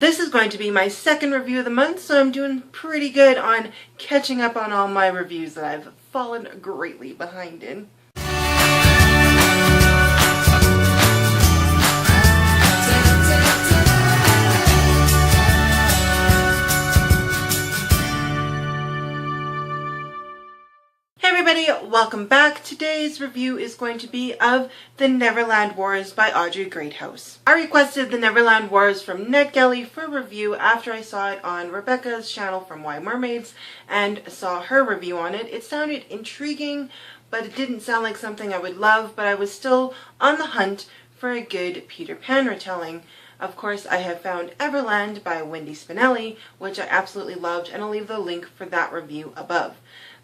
This is going to be my second review of the month, so I'm doing pretty good on catching up on all my reviews that I've fallen greatly behind in. Welcome back. Today's review is going to be of The Neverland Wars by Audrey Greathouse. I requested The Neverland Wars from NetGalley for review after I saw it on Rebecca's channel from Why Mermaids and saw her review on it. It sounded intriguing, but it didn't sound like something I would love, but I was still on the hunt for a good Peter Pan retelling. Of course, I have found Neverland by Wendy Spinelli, which I absolutely loved, and I'll leave the link for that review above.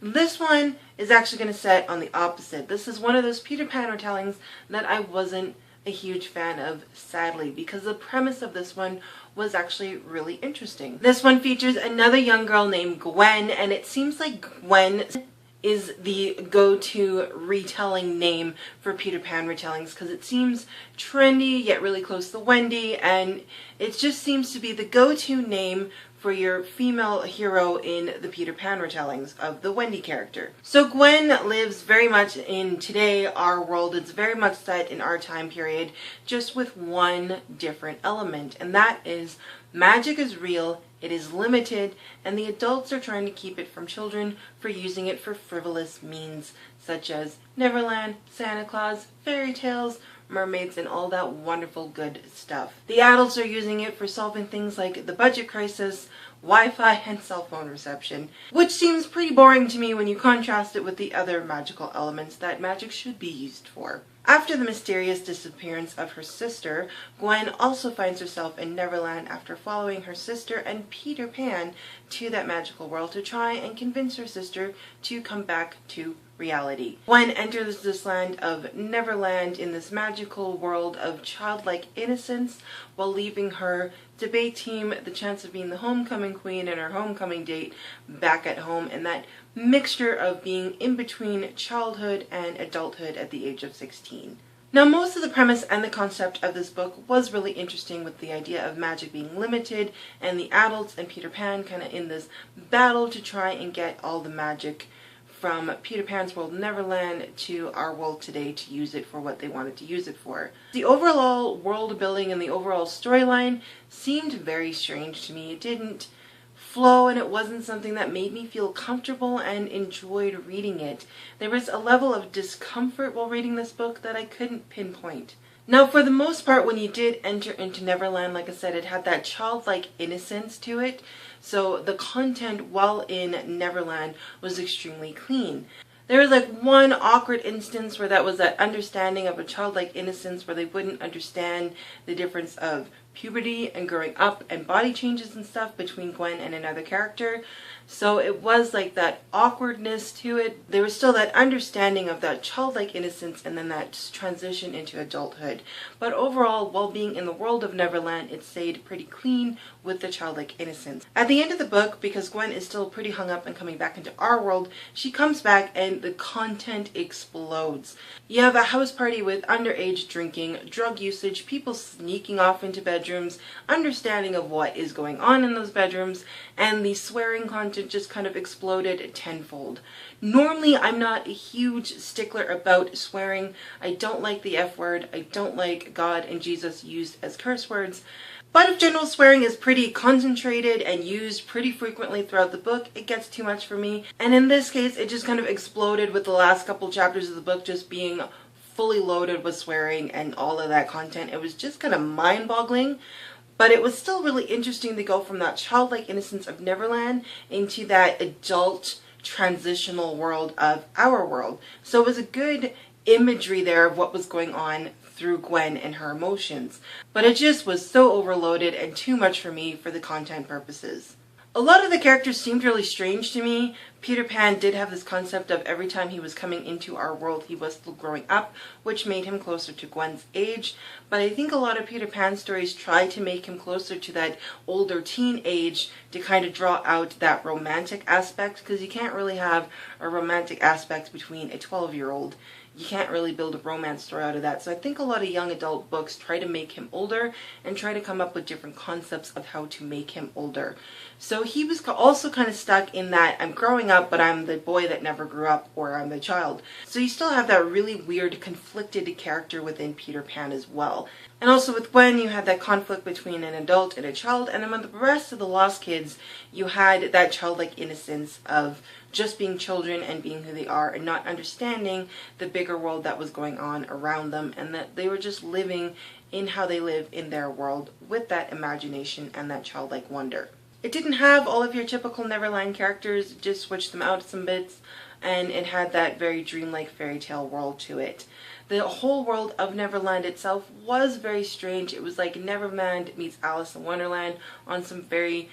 This one is actually going to set on the opposite. This is one of those Peter Pan retellings that I wasn't a huge fan of, sadly, because the premise of this one was actually really interesting. This one features another young girl named Gwen, and it seems like Gwen is the go-to retelling name for Peter Pan retellings because it seems trendy yet really close to Wendy, and it just seems to be the go-to name for your female hero in the Peter Pan retellings of the Wendy character. So Gwen lives very much in today, our world. It's very much set in our time period, just with one different element, and that is magic is real, it is limited, and the adults are trying to keep it from children for using it for frivolous means such as Neverland, Santa Claus, fairy tales, mermaids, and all that wonderful good stuff. The adults are using it for solving things like the budget crisis, Wi-Fi, and cell phone reception, which seems pretty boring to me when you contrast it with the other magical elements that magic should be used for. After the mysterious disappearance of her sister, Gwen also finds herself in Neverland after following her sister and Peter Pan to that magical world to try and convince her sister to come back to reality. Gwen enters this land of Neverland in this magical world of childlike innocence while leaving her debate team the chance of being the homecoming queen and her homecoming date back at home, and that mixture of being in between childhood and adulthood at the age of 16. Now, most of the premise and the concept of this book was really interesting, with the idea of magic being limited and the adults and Peter Pan kind of in this battle to try and get all the magic from Peter Pan's world Neverland to our world today to use it for what they wanted to use it for. The overall world building and the overall storyline seemed very strange to me. It didn't flow, and it wasn't something that made me feel comfortable and enjoyed reading it. There was a level of discomfort while reading this book that I couldn't pinpoint. Now, for the most part, when you did enter into Neverland, like I said, it had that childlike innocence to it. So the content while in Neverland was extremely clean. There was like one awkward instance where that was that understanding of a childlike innocence where they wouldn't understand the difference of puberty and growing up and body changes and stuff between Gwen and another character. So it was like that awkwardness to it. There was still that understanding of that childlike innocence and then that transition into adulthood. But overall, while being in the world of Neverland, it stayed pretty clean with the childlike innocence. At the end of the book, because Gwen is still pretty hung up and coming back into our world, she comes back and the content explodes. You have a house party with underage drinking, drug usage, people sneaking off into bedrooms, understanding of what is going on in those bedrooms, and the swearing content just kind of exploded tenfold. Normally, I'm not a huge stickler about swearing. I don't like the F word. I don't like God and Jesus used as curse words. But if general swearing is pretty concentrated and used pretty frequently throughout the book, it gets too much for me. And in this case, it just kind of exploded with the last couple chapters of the book just being fully loaded with swearing and all of that content. It was just kind of mind-boggling. But it was still really interesting to go from that childlike innocence of Neverland into that adult transitional world of our world. So it was a good imagery there of what was going on through Gwen and her emotions. But it just was so overloaded and too much for me for the content purposes. A lot of the characters seemed really strange to me. Peter Pan did have this concept of every time he was coming into our world, he was still growing up, which made him closer to Gwen's age. But I think a lot of Peter Pan stories try to make him closer to that older teen age to kind of draw out that romantic aspect, because you can't really have a romantic aspect between a 12-year-old. you can't really build a romance story out of that. So I think a lot of young adult books try to make him older and try to come up with different concepts of how to make him older. So he was also kind of stuck in that I'm growing up, but I'm the boy that never grew up, or I'm the child. So you still have that really weird conflicted character within Peter Pan as well. And also with Gwen, you had that conflict between an adult and a child, and then with the rest of the Lost Kids, you had that childlike innocence of just being children and being who they are and not understanding the bigger world that was going on around them, and that they were just living in how they live in their world with that imagination and that childlike wonder. It didn't have all of your typical Neverland characters, it just switched them out some bits, and it had that very dreamlike fairy tale world to it. The whole world of Neverland itself was very strange. It was like Neverland meets Alice in Wonderland on some very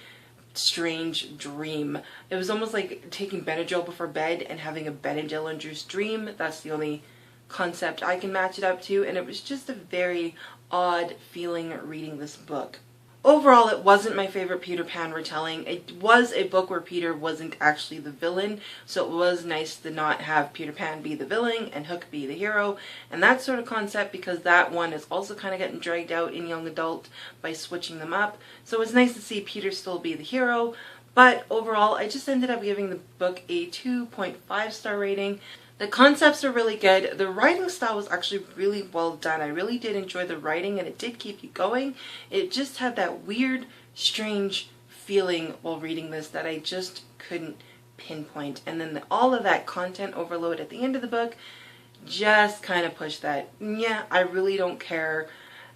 strange dream. It was almost like taking Benadryl before bed and having a Benadryl induced dream. That's the only concept I can match it up to, and it was just a very odd feeling reading this book. Overall, it wasn't my favorite Peter Pan retelling. It was a book where Peter wasn't actually the villain, so it was nice to not have Peter Pan be the villain and Hook be the hero, and that sort of concept, because that one is also kind of getting dragged out in young adult by switching them up. So it was nice to see Peter still be the hero, but overall, I just ended up giving the book a 2.5 star rating. The concepts are really good. The writing style was actually really well done. I really did enjoy the writing, and it did keep you going. It just had that weird, strange feeling while reading this that I just couldn't pinpoint. And then all of that content overload at the end of the book just kind of pushed that, yeah, I really don't care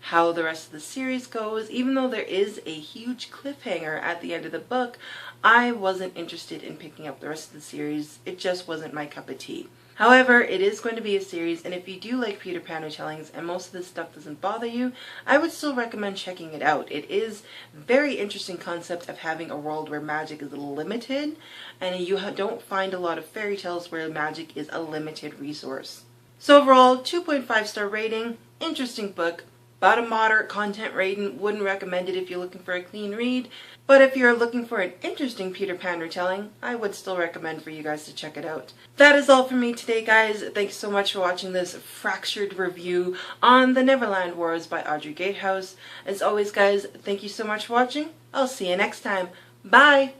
how the rest of the series goes. Even though there is a huge cliffhanger at the end of the book, I wasn't interested in picking up the rest of the series. It just wasn't my cup of tea. However, it is going to be a series, and if you do like Peter Pan retellings and most of this stuff doesn't bother you, I would still recommend checking it out. It is a very interesting concept of having a world where magic is limited, and you don't find a lot of fairy tales where magic is a limited resource. So overall, 2.5 star rating, interesting book. About a moderate content rating, wouldn't recommend it if you're looking for a clean read, but if you're looking for an interesting Peter Pan retelling, I would still recommend for you guys to check it out. That is all for me today, guys. Thanks so much for watching this fractured review on The Neverland Wars by Audrey Greathouse. As always, guys, thank you so much for watching. I'll see you next time. Bye!